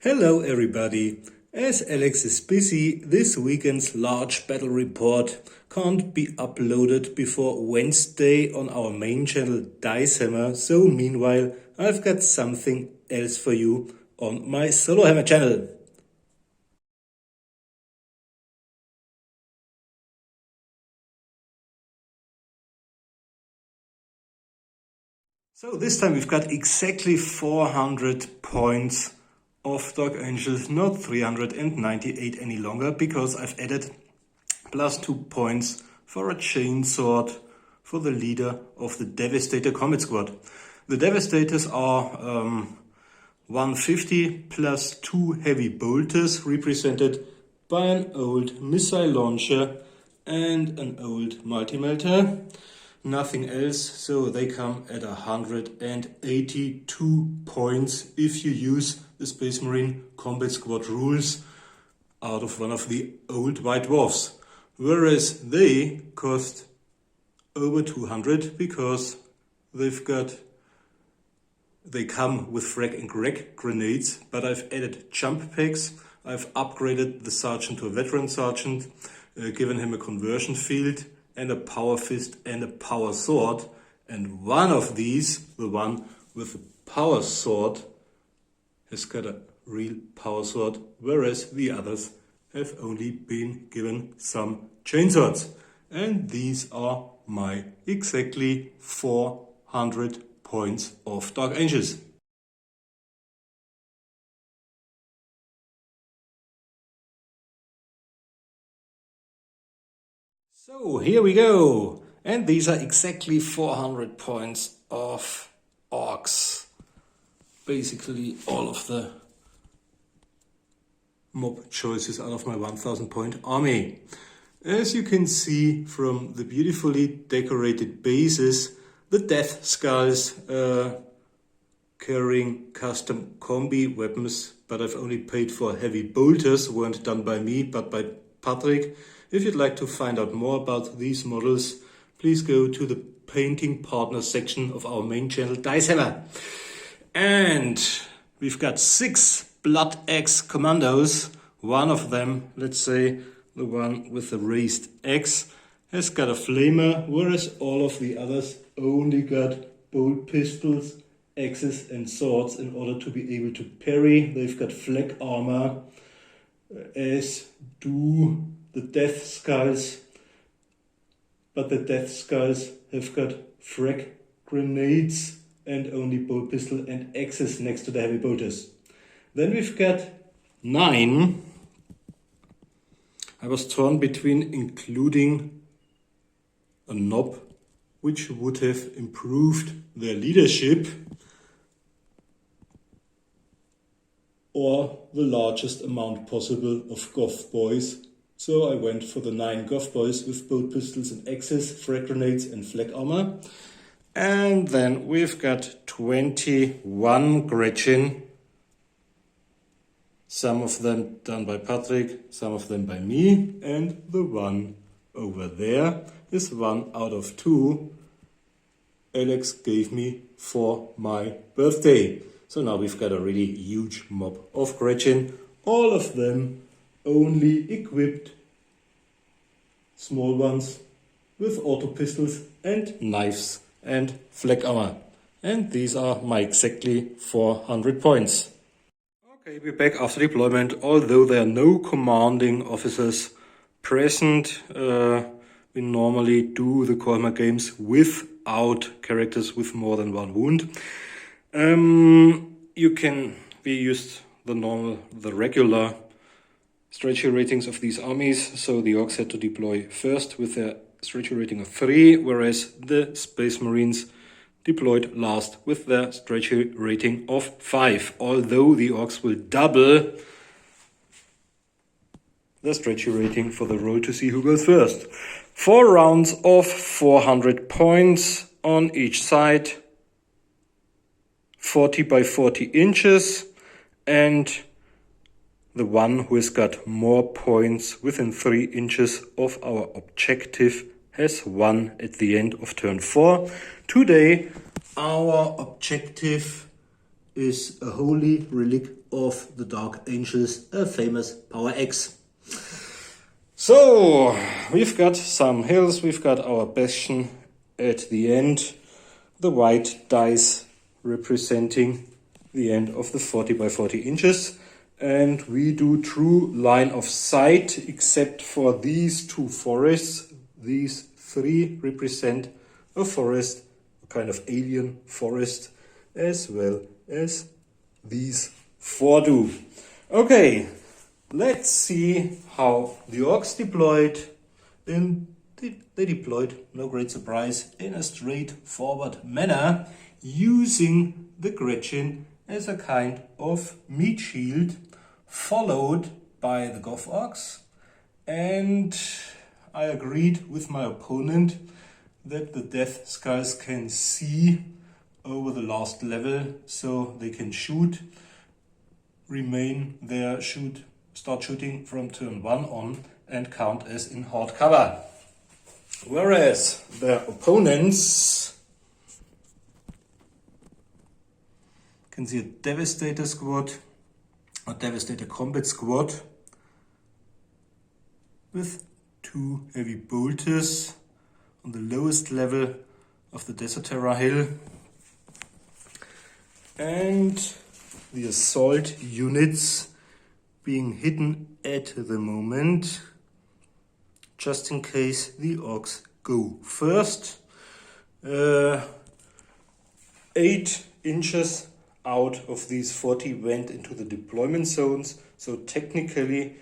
Hello everybody! As Alex is busy, this weekend's large battle report can't be uploaded before Wednesday on our main channel Dicehammer, so meanwhile I've got something else for you on my Solo Hammer channel. So this time we've got exactly 400 points of Dark Angels, not 398 any longer, because I've added +2 points for a chainsword for the leader of the Devastator combat squad. The Devastators are 150 plus 2 heavy bolters, represented by an old missile launcher and an old multi-melter. Nothing else, so they come at 182 points if you use the Space Marine Combat Squad rules out of one of the old White Dwarfs. Whereas they cost over 200 because they come with frag and greg grenades, but I've added jump packs. I've upgraded the sergeant to a veteran sergeant, given him a conversion field and a power fist and a power sword, and one of these, the one with the power sword, has got a real power sword, whereas the others have only been given some chainswords. And these are my exactly 400 points of Dark Angels. So here we go, and these are exactly 400 points of Orks. Basically all of the mob choices out of my 1000 point army. As you can see from the beautifully decorated bases, the death skulls carrying custom combi weapons, but I've only paid for heavy bolters, weren't done by me but by Patrick. If you'd like to find out more about these models, please go to the painting partner section of our main channel Dicehammer. And we've got 6 Blood Axe commandos. One of them, let's say the one with the raised axe, has got a flamer, whereas all of the others only got bolt pistols, axes and swords in order to be able to parry. They've got flak armor, as do the Death Skulls, but the Death Skulls have got frag grenades and only bolt pistol and axes next to the heavy bolters. Then we've got 9. I was torn between including a knob, which would have improved their leadership, or the largest amount possible of goth boys. So I went for the 9 goth boys with bolt pistols and axes, frag grenades and flak armor. And then we've got 21 Gretchen. Some of them done by Patrick, some of them by me, and the one over there is 1 out of 2 Alex gave me for my birthday. So now we've got a really huge mob of Gretchen, all of them only equipped, small ones with auto pistols and knives and flak armor. And these are my exactly 400 points. Okay, we're back after deployment. Although there are no commanding officers present, we normally do the Warhammer games without characters with more than 1 wound. We used the regular strategy ratings of these armies, so the Orks had to deploy first with a strategy rating of 3, whereas the Space Marines deployed last with their strategy rating of 5, although the Orks will double the strategy rating for the roll to see who goes first. 4 rounds of 400 points on each side, 40 by 40 inches, and the one who has got more points within 3 inches of our objective has won at the end of turn 4. Today our objective is a holy relic of the Dark Angels, a famous power X. So, we've got some hills, we've got our bastion at the end, the white dice representing the end of the 40 by 40 inches. And we do true line of sight, except for these two forests. These three represent a forest, a kind of alien forest, as well as these four do. Okay, let's see how the Orks deployed. They deployed, no great surprise, in a straightforward manner, using the Gretchen as a kind of meat shield, followed by the Goth Orks. And I agreed with my opponent that the Death Skulls can see over the last level, so they can shoot, remain there, start shooting from turn 1 on, and count as in hard cover. Whereas their opponents can see a Devastator squad, a Devastator combat squad with 2 heavy bolters on the lowest level of the Desert Terra hill, and the assault units being hidden at the moment, just in case the Orks go first. 8 inches out of these 40 went into the deployment zones, so technically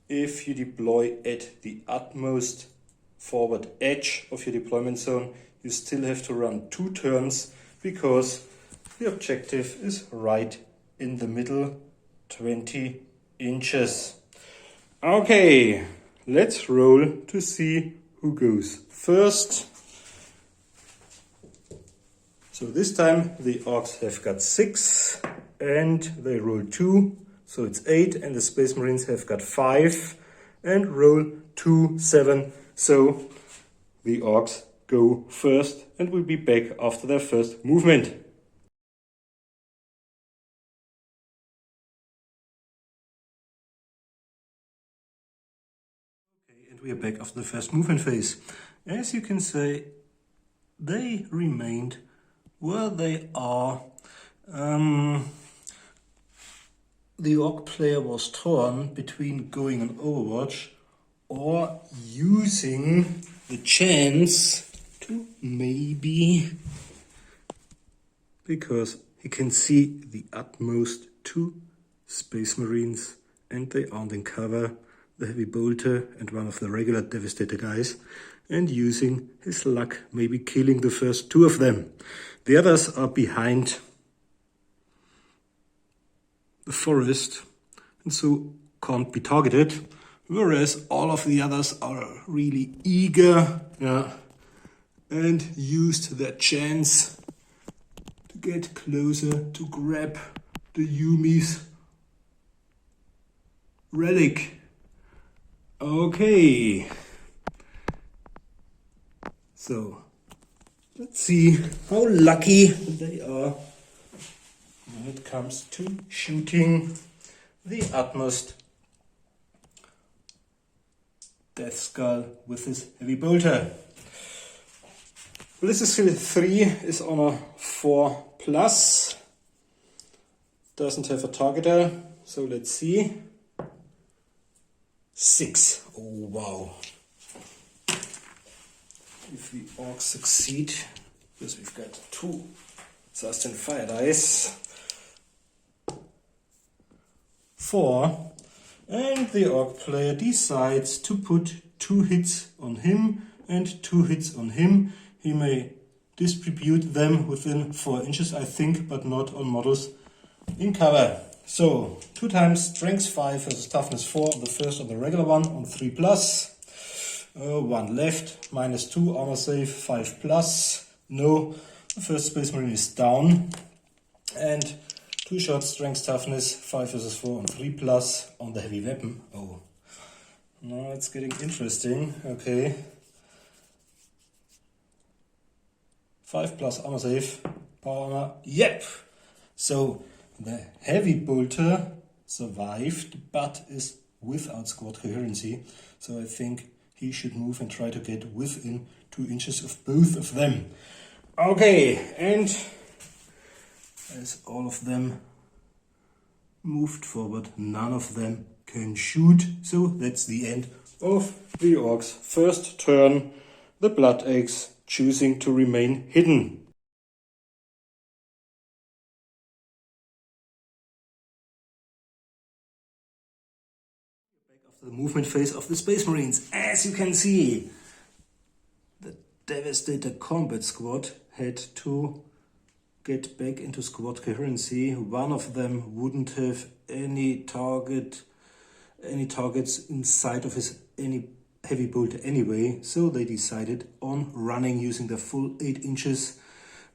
if you deploy at the utmost forward edge of your deployment zone, you still have to run 2 turns, because the objective is right in the middle, 20 inches. Okay, let's roll to see who goes first. So this time the Orks have got 6 and they roll 2, so it's 8, and the Space Marines have got 5 and roll 2, 7. So the Orks go first and will be back after their first movement. And we are back after the first movement phase. As you can see, they remained where they are. The Ork player was torn between going on Overwatch or using the chance to maybe, because he can see the utmost 2 Space Marines and they aren't in cover, the heavy bolter and one of the regular Devastator guys, and using his luck, maybe killing the first 2 of them. The others are behind the forest and so can't be targeted, whereas all of the others are really eager, and used their chance to get closer to grab the Yumi's relic. Okay, so let's see how lucky they are when it comes to shooting the utmost Death Skull with his heavy bolter. Ballistic skill 3 is on a 4+, doesn't have a targeter, so let's see. 6. Oh wow. If the Orks succeed, because we've got 2 Sustained Fire dice. 4. And the Ork player decides to put 2 hits on him and 2 hits on him. He may distribute them within 4 inches, I think, but not on models in cover. So 2 times strength 5 versus toughness 4 on the first, on the regular one, on 3+. 1 left, -2 armor save, 5+. No, the first Space Marine is down. And 2 shots, strength toughness 5 versus 4 on 3+ on the heavy weapon. Oh, now it's getting interesting. Okay. 5+ armor save, power armor. Yep. So the heavy bolter survived, but is without squad coherency. So I think he should move and try to get within 2 inches of both of them. Okay, and as all of them moved forward, none of them can shoot. So that's the end of the Orcs' first turn. The Blood Eggs choosing to remain hidden. After the movement phase of the Space Marines, as you can see, the Devastator Combat Squad had to get back into squad coherency. One of them wouldn't have any targets inside of his any heavy bolter anyway, so they decided on running using the full 8 inches.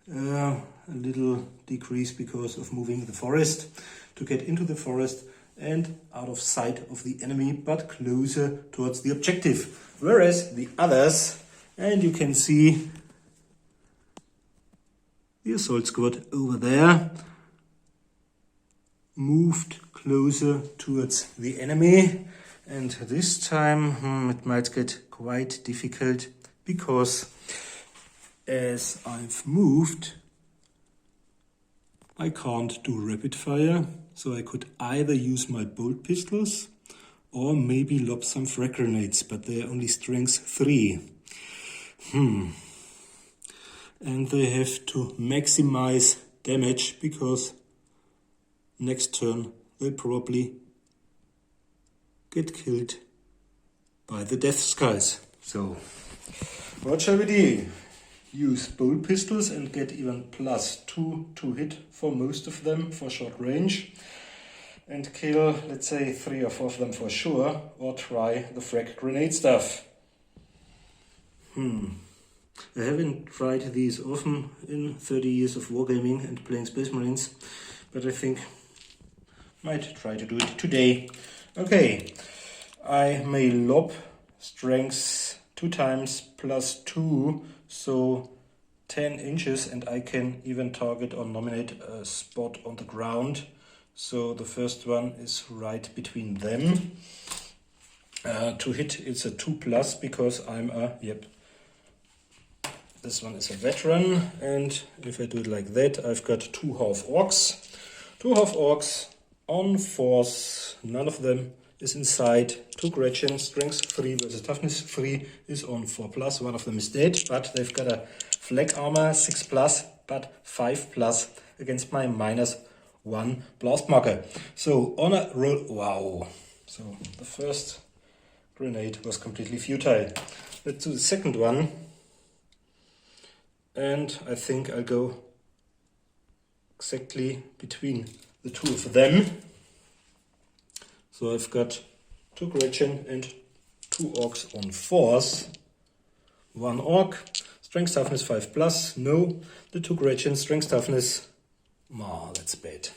A little decrease because of moving the forest to get into the forest and out of sight of the enemy, but closer towards the objective. Whereas the others, and you can see the assault squad over there, moved closer towards the enemy. And this time it might get quite difficult, because as I've moved, I can't do rapid fire. So I could either use my bolt pistols or maybe lob some frag grenades, but they're only strength 3. And they have to maximize damage, because next turn they'll probably get killed by the Death Skies. So what shall we do? Use bolt pistols and get even +2 to hit for most of them for short range, and kill, let's say, 3 or 4 of them for sure, or try the frag grenade stuff. I haven't tried these often in 30 years of wargaming and playing Space Marines, but I think might try to do it today. Okay, I may lob strength 2 times +2, so 10 inches, and I can even target or nominate a spot on the ground. So the first one is right between them. To hit, it's a 2+, because I'm a, this one is a veteran, and if I do it like that, I've got 2 half orcs. 2 half orcs on force, none of them is inside. 2 Gretchen, strength 3 versus toughness 3 is on 4+. One of them is dead, but they've got a flag armor 6+, but 5+ against my -1 blast marker. So on a roll, wow. So the first grenade was completely futile. Let's do the second one. And I think I'll go exactly between the 2 of them. So I've got 2 Gretchen and 2 orcs on force. 1 orc, strength toughness 5+, no. The 2 Gretchen, strength toughness, that's bad.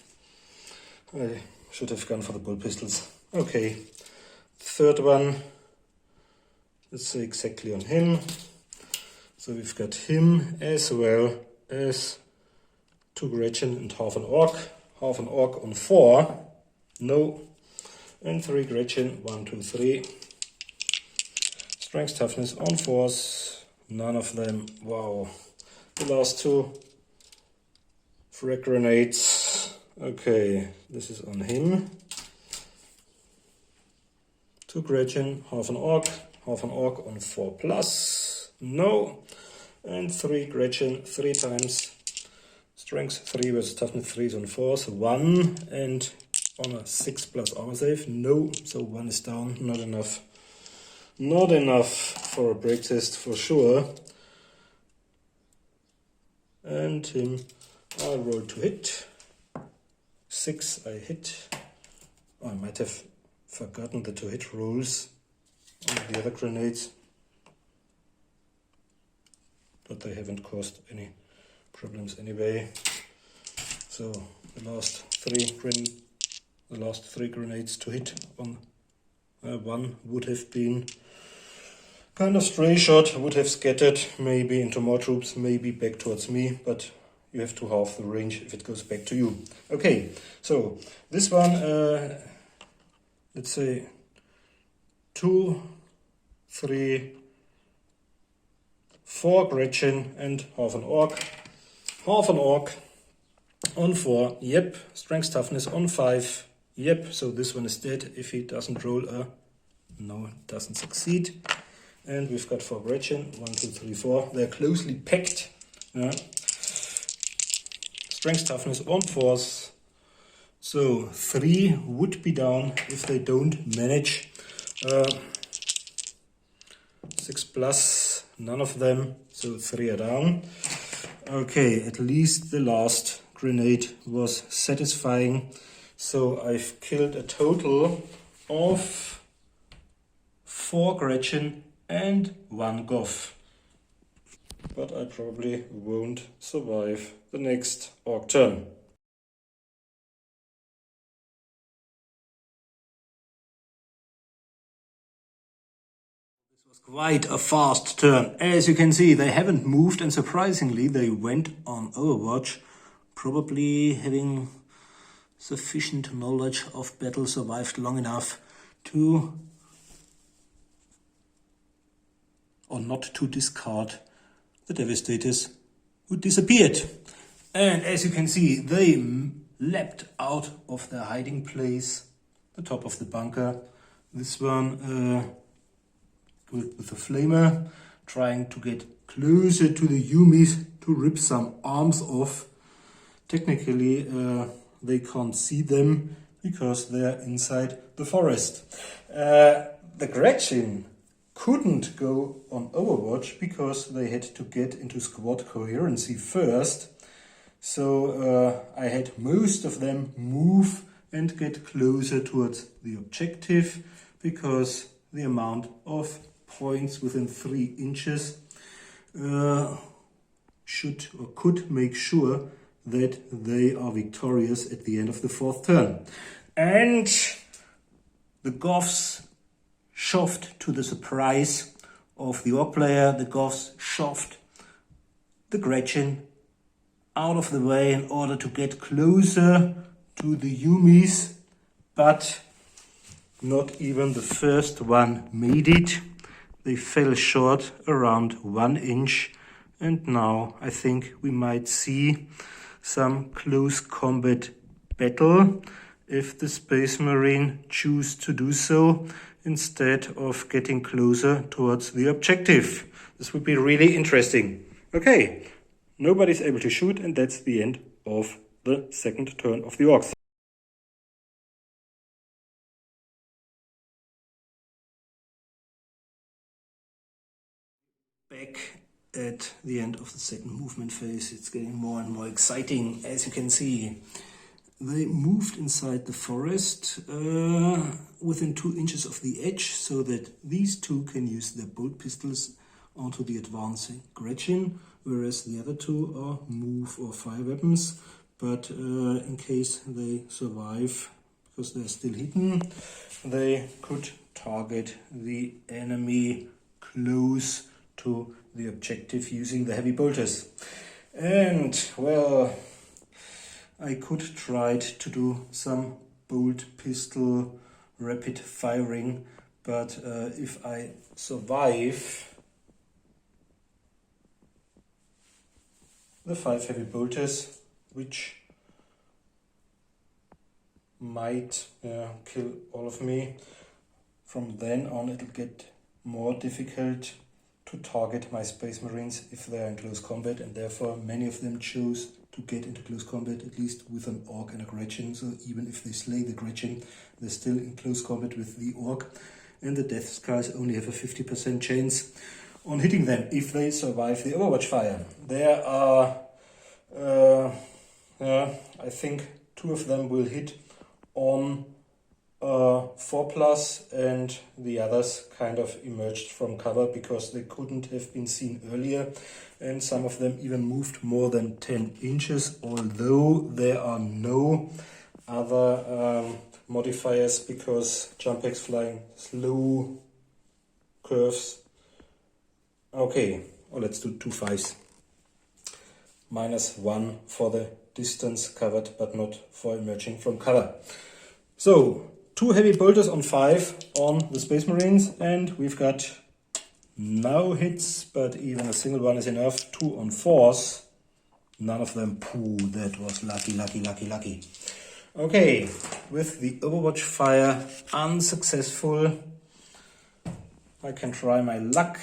I should have gone for the bolt pistols. Okay, third one, let's say exactly on him. So we've got him as well as 2 Gretchen and half an orc on 4, no. And 3 Gretchen, 1, 2, 3. Strength toughness on force, none of them. Wow. The last 2 frag grenades. Okay, this is on him. 2 Gretchen, half an orc on 4+. No. And 3 Gretchen, 3 times. Strength 3 versus toughness 3 is on force, 1. And on a 6+ armor save, no. So 1 is down, not enough. Not enough for a break test for sure. And him, I roll to hit. 6 I hit. Oh, I might have forgotten the to hit rolls on the other grenades, but they haven't caused any problems anyway. So the last 3 grenades to hit on 1 would have been kind of stray shot, would have scattered maybe into more troops, maybe back towards me, but you have to halve the range if it goes back to you. Okay, so this one, let's say 2, 3, 4 Gretchen and half an Ork. Half an Ork on 4, yep. Strength toughness on 5, yep. So this one is dead if he doesn't roll a... No, it doesn't succeed. And we've got 4 Gretchen, 1, 2, 3, 4. They're closely packed. Yeah. Strength toughness on 4s. So 3 would be down if they don't manage. 6 plus, none of them, so 3 are down. Okay, at least the last grenade was satisfying. So I've killed a total of 4 Gretchen and 1 Goth. But I probably won't survive the next Ork turn. This was quite a fast turn. As you can see, they haven't moved, and surprisingly they went on Overwatch, probably having sufficient knowledge of battle, survived long enough to, or not to discard the Devastators who disappeared. And as you can see, they leapt out of their hiding place, the top of the bunker. This one with a flamer, trying to get closer to the Yumis to rip some arms off. Technically, they can't see them because they're inside the forest. The Gretchen couldn't go on Overwatch because they had to get into squad coherency first. So I had most of them move and get closer towards the objective because the amount of points within 3 inches should or could make sure that they are victorious at the end of the 4th turn. And the Goths shoved, to the surprise of the Ork player, the Goths shoved the Gretchen out of the way in order to get closer to the Yumis, but not even the first one made it. They fell short around 1 inch, and now I think we might see some close combat battle if the Space Marine choose to do so instead of getting closer towards the objective. This would be really interesting. Okay, nobody's able to shoot, and that's the end of the 2nd turn of the Orks. Back at the end of the 2nd movement phase, it's getting more and more exciting. As you can see, they moved inside the forest within 2 inches of the edge so that these 2 can use their bolt pistols onto the advancing Gretchen, whereas the other 2 are move or fire weapons. But in case they survive, because they're still hidden, they could target the enemy close to the objective using the heavy bolters. And, well, I could try to do some bolt pistol rapid firing, but if I survive the 5 heavy bolters, which might kill all of me, from then on it'll get more difficult to target my Space Marines if they're in close combat, and therefore many of them chose to get into close combat, at least with an Ork and a Gretchen. So even if they slay the Gretchen, they're still in close combat with the Ork, and the Death Skies only have a 50% chance on hitting them if they survive the Overwatch fire. There are, I think 2 of them will hit on 4+, and the others kind of emerged from cover because they couldn't have been seen earlier, and some of them even moved more than 10 inches, although there are no other modifiers because jump packs flying slow curves. Okay, let's do 2 5s. -1 for the distance covered, but not for emerging from cover. So, 2 heavy bolters on 5 on the Space Marines, and we've got no hits, but even a single one is enough. 2 on 4s, none of them. Pooh, that was lucky, lucky, lucky, lucky. Okay, with the Overwatch fire unsuccessful, I can try my luck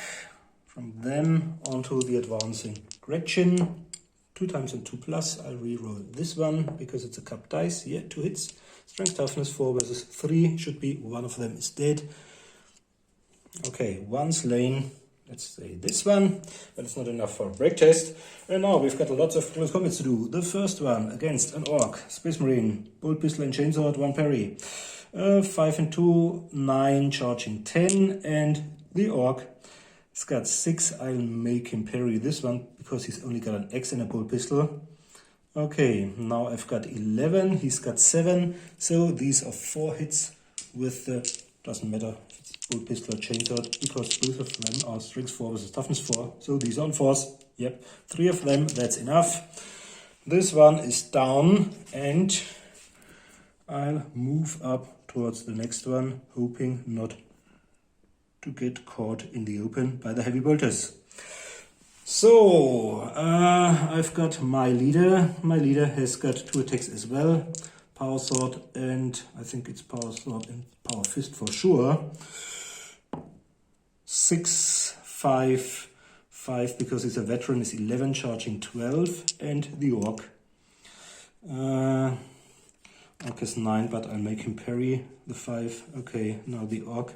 from them onto the advancing Gretchen. 2 times and 2+. I'll re-roll this one because it's a cup dice. Yeah, 2 hits. Strength toughness 4 versus 3 should be one of them is dead. Okay, 1 slain. Let's say this one, but it's not enough for a break test. And now we've got lots of close combats to do. The first one against an Ork, Space Marine, bolt pistol and chainsword, 1 parry. 5 and 2, 9, charging 10, and the Ork has got 6. I'll make him parry this one because he's only got an X and a bolt pistol. Okay, now I've got 11, he's got 7, so these are 4 hits with the, doesn't matter if it's bolt pistol or chainsword, because both of them are strength 4 versus toughness 4, so these are on 4s. Yep, 3 of them, that's enough. This one is down, and I'll move up towards the next one, hoping not to get caught in the open by the heavy bolters. So, I've got my leader. My leader has got 2 attacks as well. Power Sword and I think it's Power Sword and Power Fist for sure. 6, 5, 5 because he's a veteran is 11, charging 12, and the Ork. Ork is 9, but I'll make him parry the 5. Okay, now the Ork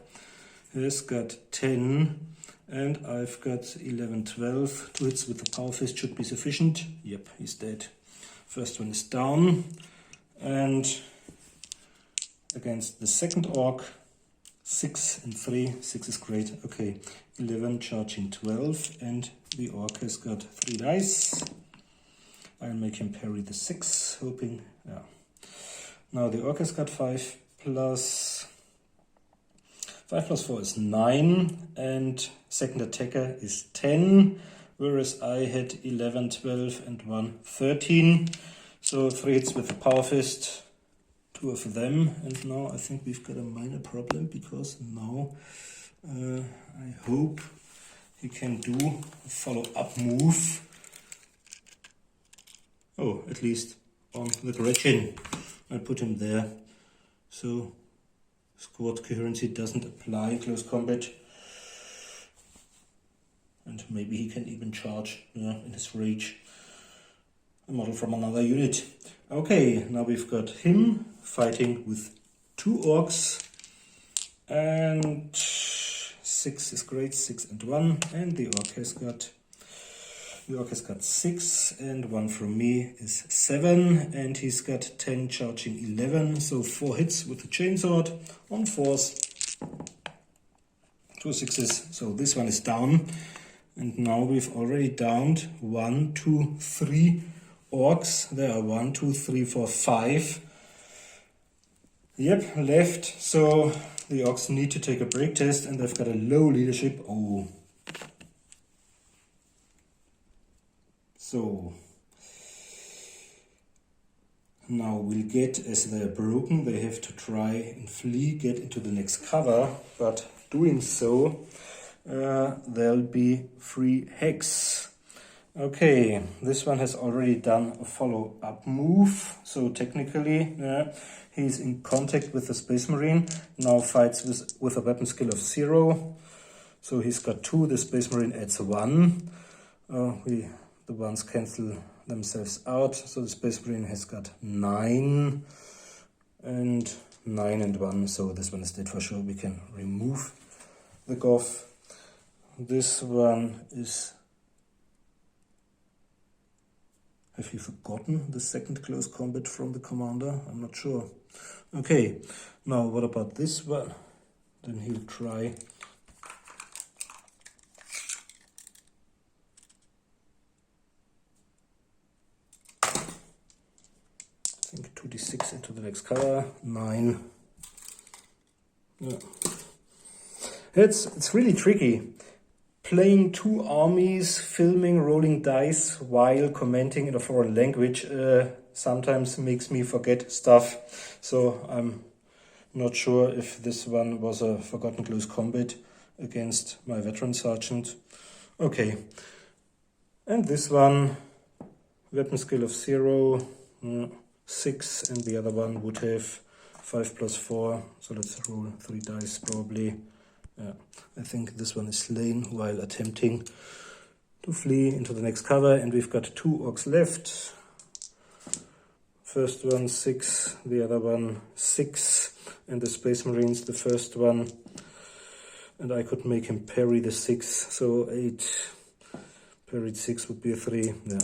has got 10. And I've got 11, 12. 2 hits with the Power Fist should be sufficient. Yep, he's dead. First one is down. And against the second Ork, 6 and 3. 6 is great. Okay, 11, charging 12. And the Ork has got 3 dice. I'll make him parry the 6, hoping. Yeah. Now the Ork has got 5 plus 4 is 9, and second attacker is 10, whereas I had 11, 12, and 1, 13. So 3 hits with the Power Fist, 2 of them, and now I think we've got a minor problem, because now I hope he can do a follow-up move. Oh, at least on the Gretchen. I'll put him there. So squad coherency doesn't apply, close combat. And maybe he can even charge in his rage a model from another unit. Okay, now we've got him fighting with 2 Orks. And 6 is great, 6 and 1. And the Ork has got 6, and 1 from me is 7, and he's got 10, charging 11, so 4 hits with the chainsword on 4s, 2 6s, so this one is down, and now we've already downed 1, 2, 3 Orks. There are 1, 2, 3, 4, 5. Yep, left, so the Orks need to take a break test, and they've got a low leadership. Oh. So now we'll get, as they're broken, they have to try and flee, get into the next cover, but doing so, there'll be 3 hex. Okay, this one has already done a follow-up move, so technically he's in contact with the Space Marine, now fights with a weapon skill of 0, so he's got 2, the Space Marine adds 1. The ones cancel themselves out, so the Space Marine has got 9 and 9 and 1, so this one is dead for sure. We can remove the Goff. This one is... Have you forgotten the second close combat from the commander? I'm not sure. Okay, now what about this one? Then he'll try... I think 2d6 into the next color, 9. Yeah. It's really tricky. playing 2 armies, filming, rolling dice while commenting in a foreign language sometimes makes me forget stuff. So I'm not sure if this one was a forgotten close combat against my veteran sergeant. Okay. And this one, weapon skill of 0, 6, and the other one would have 5 plus 4. So let's roll 3 dice probably. I think this one is slain while attempting to flee into the next cover, and we've got 2 orcs left. First one 6, the other one 6, and the Space Marines the first one. And I could make him parry the 6, so 8 parried 6 would be a 3. Yeah,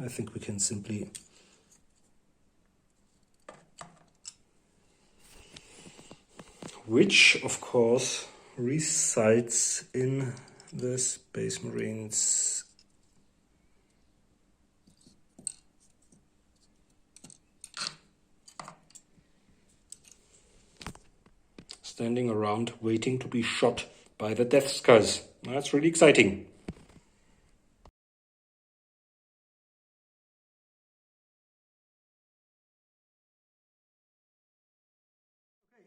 I think we can simply which of course resides in the Space Marines. Standing around waiting to be shot by the Death Skulls. That's really exciting.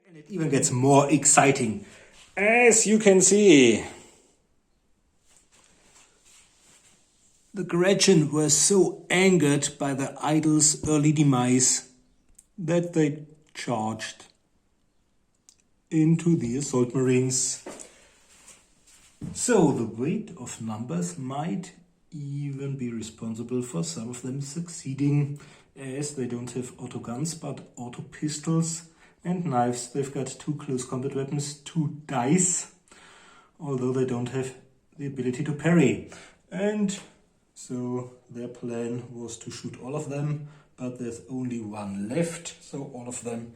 And it even gets more exciting. As you can see, the Gretchen were so angered by the idol's early demise that they charged into the assault marines. So the weight of numbers might even be responsible for some of them succeeding, as they don't have auto guns but auto pistols and knives. They've got 2 close combat weapons, 2 dice, although they don't have the ability to parry. And so their plan was to shoot all of them, but there's only one left, so all of them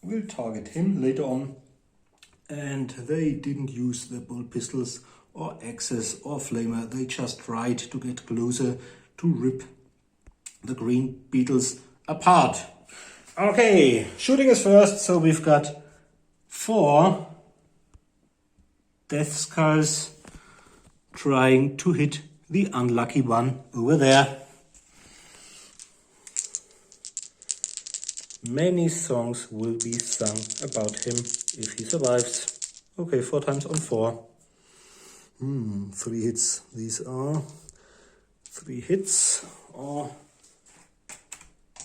will target him later on. And they didn't use their bolt pistols or axes or flamer. They just tried to get closer to rip the green beetles apart. Okay, shooting is first, so we've got 4 Death Skulls trying to hit the unlucky one over there. Many songs will be sung about him if he survives. Okay, 4 times on 4. 3 hits. These are 3 hits or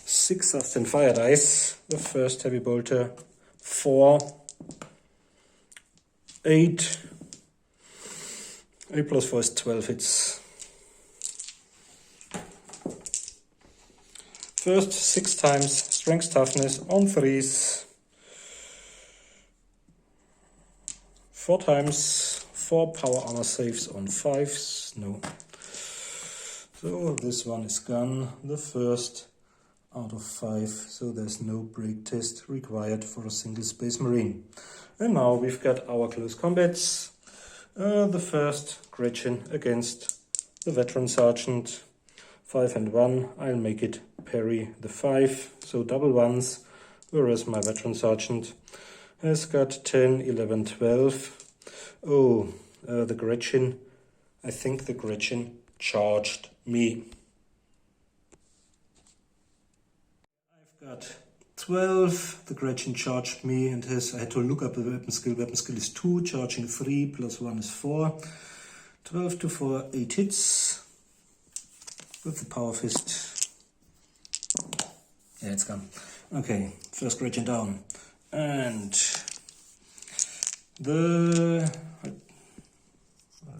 6 sustained fire dice. The first heavy bolter, 4, 8. 8 plus 4 is 12 hits. First 6 times strength toughness on 3s. 4 times 4 power armor saves on 5s. No. So this one is gone. The first out of 5. So there's no break test required for a single Space Marine. And now we've got our close combats. The first Gretchen against the veteran sergeant. 5 and 1. I'll make it parry the 5, so double 1s, whereas my veteran sergeant has got 10, 11, 12. Oh, the Gretchen, I think the Gretchen charged me. I've got 12, the Gretchen charged me and I had to look up the weapon skill. Weapon skill is 2, charging 3, plus 1 is 4. 12 to 4, 8 hits. With the power fist. Yeah, it's gone. Okay, first Gretchen down. And I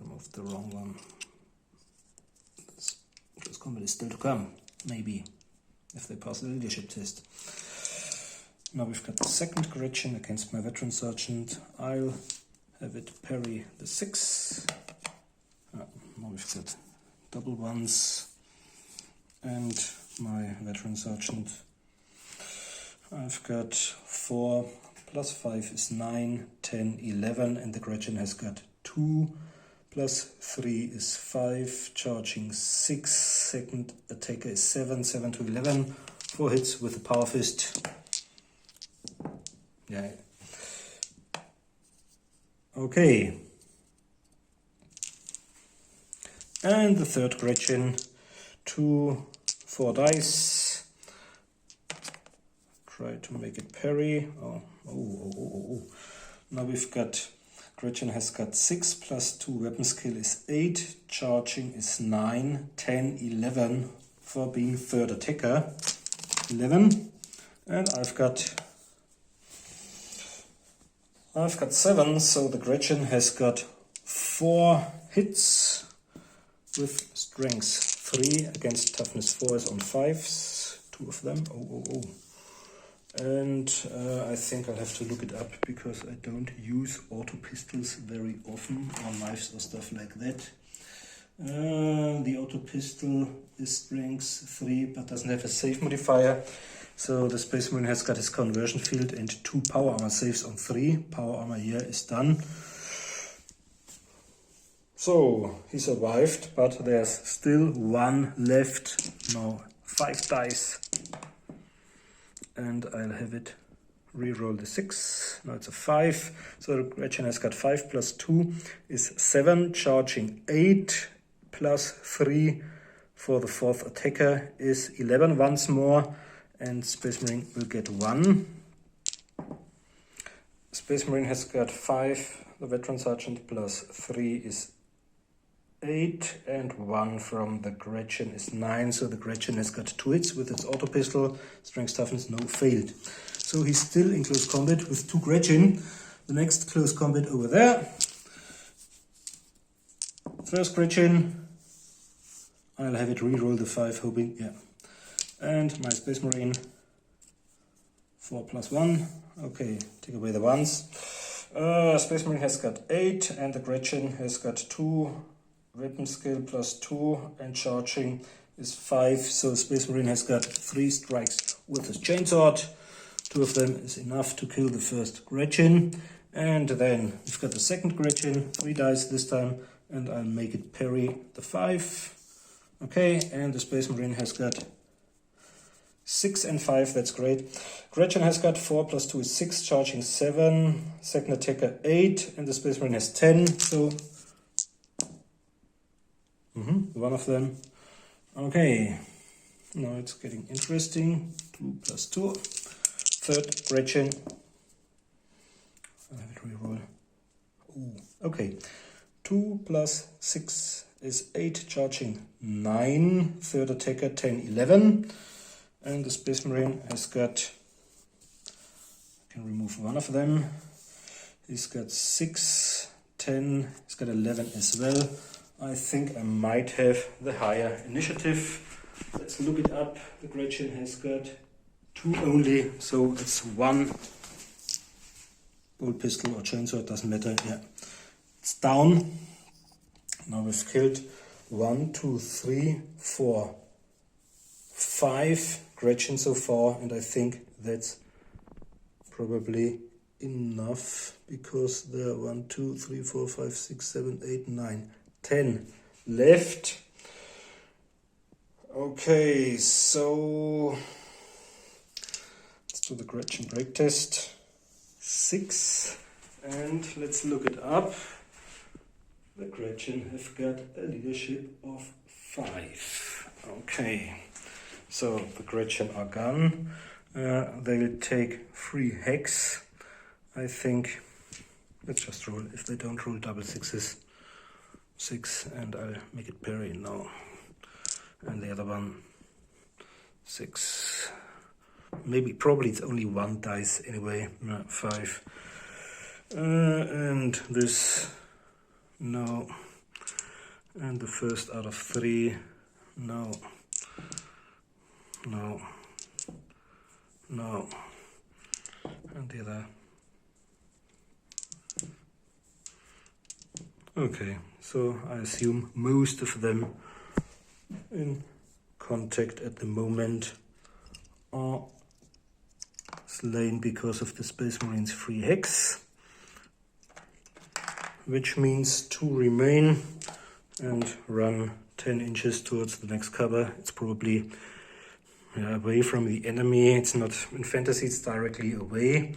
removed the wrong one. This combat is still to come, maybe, if they pass the leadership test. Now we've got the second Gretchen against my veteran sergeant. I'll have it parry the 6. Now we've got double 1s. And my veteran sergeant, I've got 4 plus 5 is 9, 10, 11, and the Gretchen has got 2 plus 3 is 5, charging 6, second attacker is 7, 7 to 11, 4 hits with the power fist. Yeah. Okay. And the third Gretchen, 4 dice. Try to make it parry. Oh. Now we've got, Gretchen has got 6 plus 2, weapon skill is 8, charging is 9, 10, 11 for being third attacker. 11. And I've got 7, so the Gretchen has got 4 hits with strength 3 against toughness 4 is on 5s, 2 of them. And I think I'll have to look it up because I don't use auto pistols very often, or knives or stuff like that. The auto pistol is strength 3 but doesn't have a save modifier. So the Space Marine has got his conversion field and 2 power armor saves on 3. Power armor here is done. So he survived, but there's still 1 left. Now 5 dice. And I'll have it reroll the 6. Now it's a 5. So the Gretchen has got 5 plus 2 is 7, charging 8 plus 3 for the 4th attacker is 11 once more. And Space Marine will get 1. Space Marine has got 5, the Veteran Sergeant plus 3 is 8, and 1 from the Gretchen is 9, so the Gretchen has got 2 hits with its auto pistol, strength toughness no failed. So he's still in close combat with 2 Gretchen. The next close combat over there. First Gretchen, I'll have it reroll the 5, hoping, yeah. And my Space Marine, 4 plus 1. Okay, take away the 1s. Space Marine has got 8, and the Gretchen has got 2. Weapon skill plus 2, and charging is 5. So Space Marine has got 3 strikes with his chainsword. 2 of them is enough to kill the first Gretchen. And then we've got the second Gretchen, 3 dice this time, and I'll make it parry the 5. Okay, and the Space Marine has got 6 and 5, that's great. Gretchen has got 4 plus 2 is 6, charging 7. Second attacker 8, and the Space Marine has 10, so 1 of them. Okay, now it's getting interesting. 2 plus 2. Third Gretchen. I'll have it reroll. Okay, 2 plus 6 is 8, charging 9. Third attacker 10, 11. And the Space Marine has got, I can remove 1 of them. He's got 6, 10, he's got 11 as well. I think I might have the higher initiative. Let's look it up. The Gretchen has got 2 only, so it's 1 bolt pistol or chainsaw, doesn't matter. Yeah, it's down. Now we've killed 1, 2, 3, 4, 5 Gretchen so far, and I think that's probably enough because there are 1, 2, 3, 4, 5, 6, 7, 8, 9, 10 left. Okay, so let's do the Gretchen break test. 6, and let's look it up. The Gretchen have got a leadership of 5. Okay, so the Gretchen are gone. They will take 3 hex. I think, let's just roll. If they don't roll double 6s, 6, and I'll make it parry now. And the other one, 6. Probably it's only 1 dice anyway. No, 5. And this, no. And the first out of 3, no. No. No. And the other. Okay, so I assume most of them in contact at the moment are slain because of the Space Marine's free hex, which means 2 remain and run 10 inches towards the next cover. It's probably away from the enemy. It's not in fantasy, it's directly away.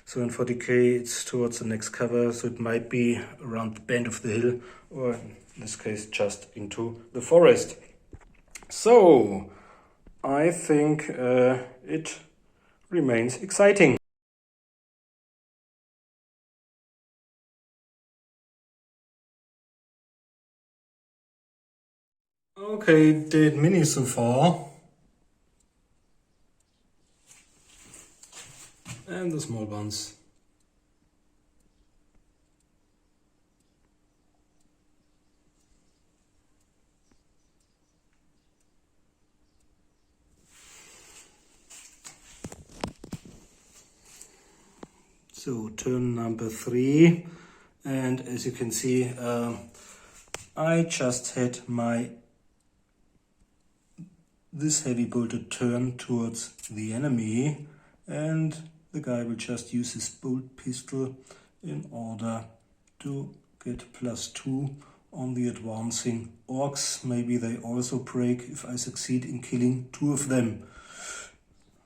So in 40k it's towards the next cover, so it might be around the bend of the hill, or in this case just into the forest. So I think it remains exciting. Okay, did mini so far. And the small ones. So turn number 3, and as you can see, I just had this heavy bolted turn towards the enemy, and the guy will just use his bolt pistol in order to get +2 on the advancing orcs. Maybe they also break if I succeed in killing 2 of them.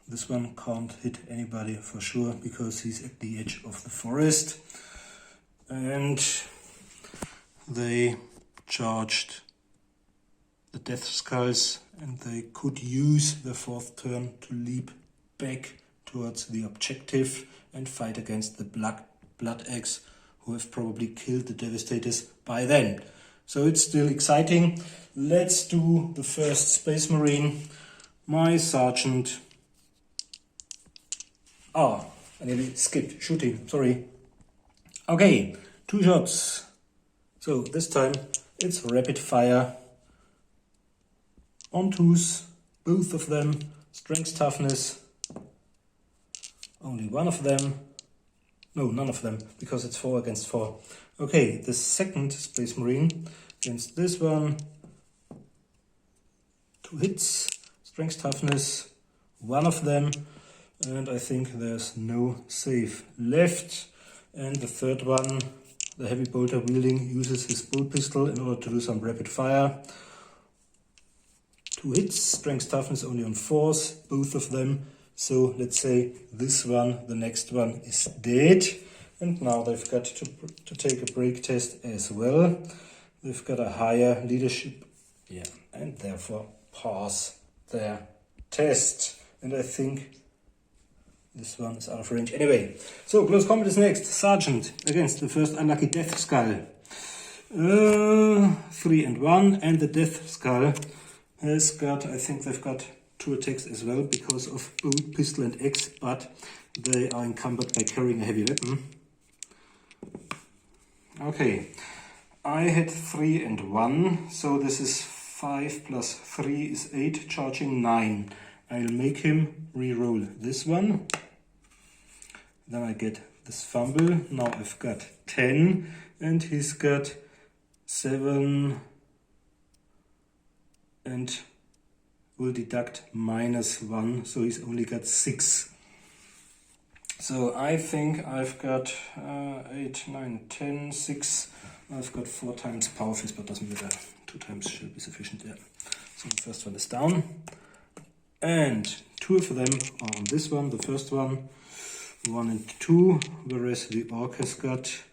This one can't hit anybody for sure because he's at the edge of the forest. And they charged the death skulls, and they could use the 4th turn to leap back towards the objective and fight against the blood eggs, who have probably killed the devastators by then. So it's still exciting. Let's do the first Space Marine. My sergeant. I nearly skipped shooting, sorry. Okay, 2 shots. So this time it's rapid fire. On 2s, both of them, strength toughness. Only one of them. No, none of them, because it's 4 against 4. Okay, the second Space Marine against this one. 2 hits, strength toughness, one of them. And I think there's no save left. And the third one, the heavy bolter wielding, uses his bolt pistol in order to do some rapid fire. 2 hits, strength toughness only on 4s, both of them. So let's say this one, the next one, is dead. And now they've got to take a break test as well. They've got a higher leadership, and therefore pass their test. And I think this one is out of range anyway. So close combat is next. Sergeant against the first unlucky death skull. 3 and 1, and the death skull has got, I think they've got 2 attacks as well because of bolt, pistol and axe, but they are encumbered by carrying a heavy weapon. Okay, I had 3 and 1, so this is 5 plus 3 is 8, charging 9. I'll make him re-roll this one. Then I get this fumble. Now I've got 10, and he's got 7 and will deduct -1, so he's only got 6. So I think I've got 8, 9, 10, 6. I've got 4 times power fist, but doesn't matter. 2 times should be sufficient, yeah. So the first one is down. And 2 of them are on this one, the first one, 1 and 2, whereas the orc has got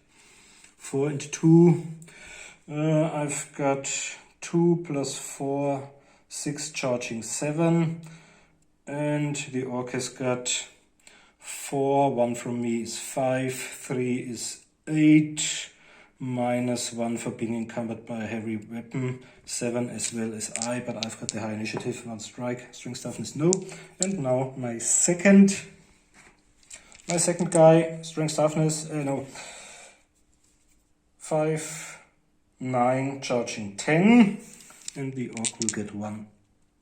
4 and 2. I've got 2 plus 4, 6, charging 7, and the orc has got 4, 1 from me is 5, 3 is 8, -1 for being encumbered by a heavy weapon, 7 as well as I, but I've got the high initiative, 1 strike, strength toughness no. And now my second guy, strength toughness, 5, 9, charging 10, and the orc will get 1,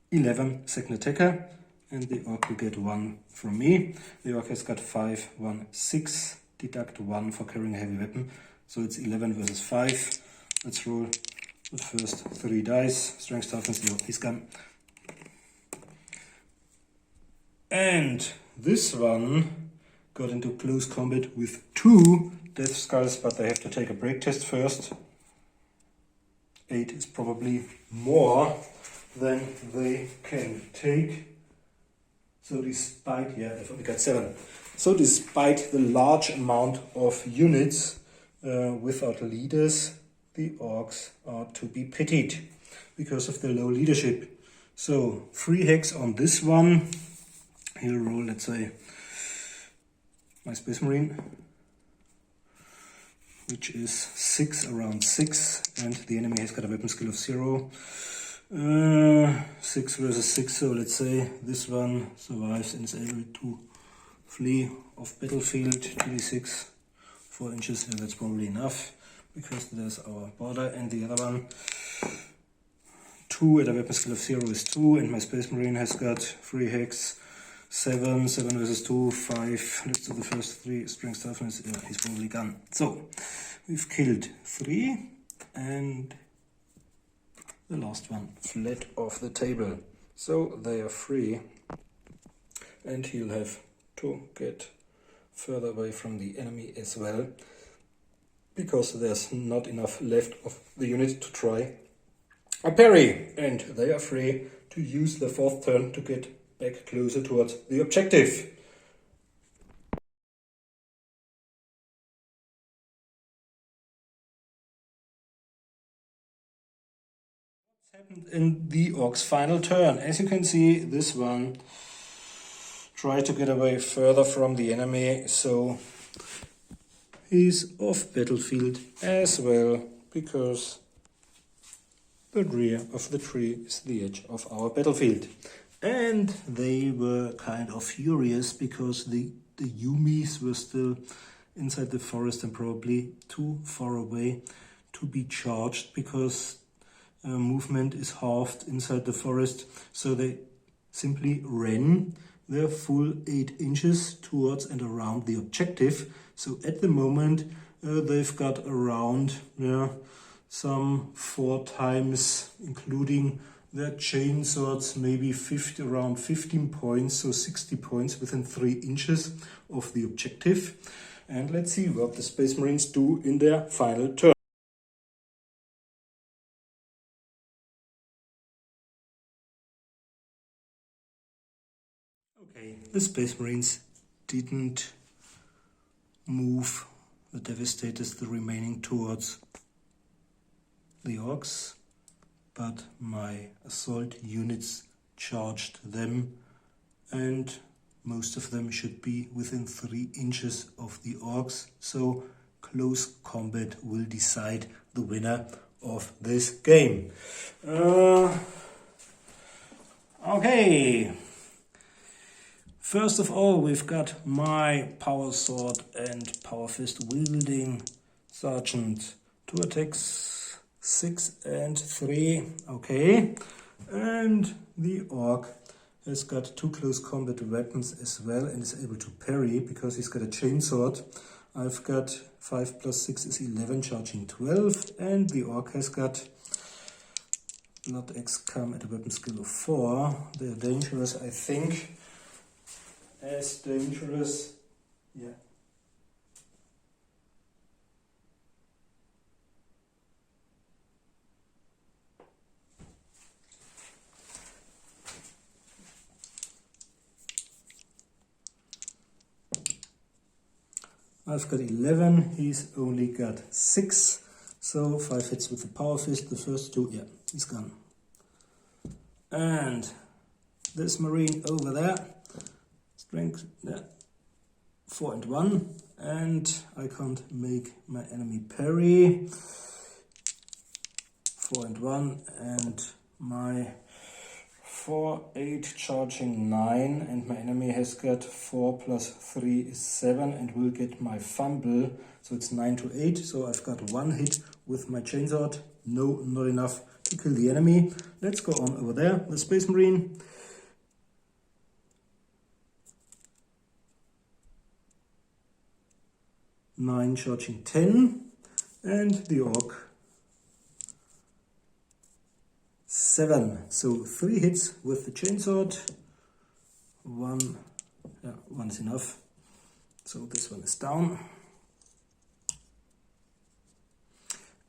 11, second attacker, and the orc will get 1 from me. The orc has got 5, 1, 6, deduct 1 for carrying a heavy weapon, so it's 11 versus 5. Let's roll the first 3 dice. Strength toughness, he's gone. And this one got into close combat with 2 death skulls, but they have to take a break test first. 8 is probably more than they can take. So despite, they've only got 7. So despite the large amount of units without leaders, the Orks are to be pitied because of their low leadership. So 3 hex on this one. He'll roll, let's say, my Space Marine, which is 6 around 6, and the enemy has got a weapon skill of 0. 6 versus 6, so let's say this one survives and is able to flee off battlefield. 2d6, 4 inches, yeah, that's probably enough, because there's our border, and the other one, 2 at a weapon skill of 0 is 2, and my Space Marine has got 3 hex, 7 versus 2, 5, let's do the first 3, strength toughness, yeah, he's probably gone. So, we've killed 3, and the last one fled off the table. So they are free, and he'll have to get further away from the enemy as well, because there's not enough left of the unit to try a parry, and they are free to use the 4th turn to get back closer towards the objective. What's happened in the Orcs' final turn? As you can see, this one tried to get away further from the enemy, so he's off battlefield as well, because the rear of the tree is the edge of our battlefield. And they were kind of furious because the Yumis were still inside the forest and probably too far away to be charged, because movement is halved inside the forest. So they simply ran their full 8 inches towards and around the objective. So at the moment they've got around some 4 times, including their chain swords, maybe around 15 points, so 60 points within 3 inches of the objective. And let's see what the Space Marines do in their final turn. Okay, the Space Marines didn't move the Devastators, the remaining, towards the Orcs, but my assault units charged them, and most of them should be within 3 inches of the Orcs, so close combat will decide the winner of this game. Okay, first of all, we've got my power sword and power fist wielding sergeant. 2 attacks, 6 and 3, okay. And the Orc has got 2 close combat weapons as well, and is able to parry because he's got a chainsword. I've got 5 plus 6 is 11, charging 12, and the Orc has got Blood Axe come at a weapon skill of 4. They're dangerous, I think. As dangerous, yeah. I've got 11, he's only got 6, so 5 hits with the power fist. The first 2, yeah, he's gone. And this Marine over there, strength, yeah, 4 and 1, and I can't make my enemy parry. 4 and 1, and my 4, 8, charging 9, and my enemy has got 4 plus 3 is 7, and will get my fumble, so it's 9 to 8, so I've got 1 hit with my chainsword. No, not enough to kill the enemy. Let's go on over there, the Space Marine. Nine, charging 10, and the Orc 7, so 3 hits with the chainsword. 1, yeah, 1 is enough, so this one is down.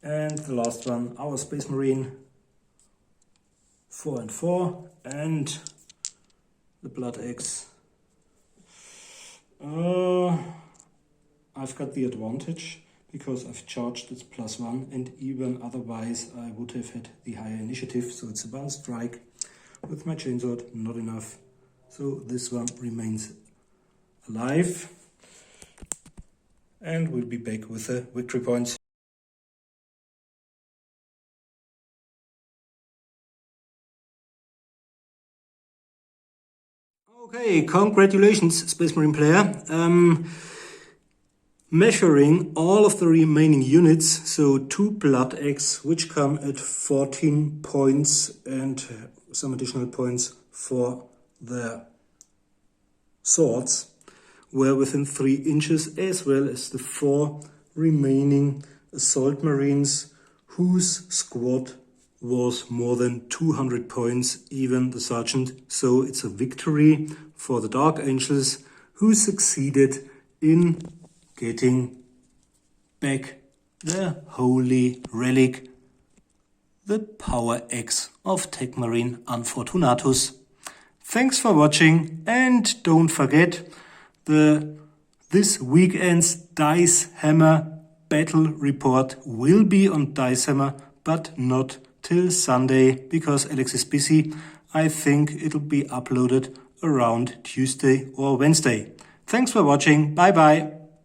And the last one, our Space Marine, 4 and 4, and the Blood Axe I've got the advantage because I've charged its +1, and even otherwise I would have had the higher initiative. So it's a bound strike with my chainsword, not enough. So this one remains alive. And we'll be back with the victory points. Okay, congratulations, Space Marine player. Measuring all of the remaining units, so 2 Blood Eggs, which come at 14 points and some additional points for the swords, were within 3 inches, as well as the 4 remaining Assault Marines, whose squad was more than 200 points, even the sergeant. So it's a victory for the Dark Angels, who succeeded in getting back the holy relic, the Power X of Tech Marine Unfortunatus. Thanks for watching, and don't forget this weekend's Dice Hammer battle report will be on Dice Hammer, but not till Sunday because Alex is busy. I think it'll be uploaded around Tuesday or Wednesday. Thanks for watching. Bye bye.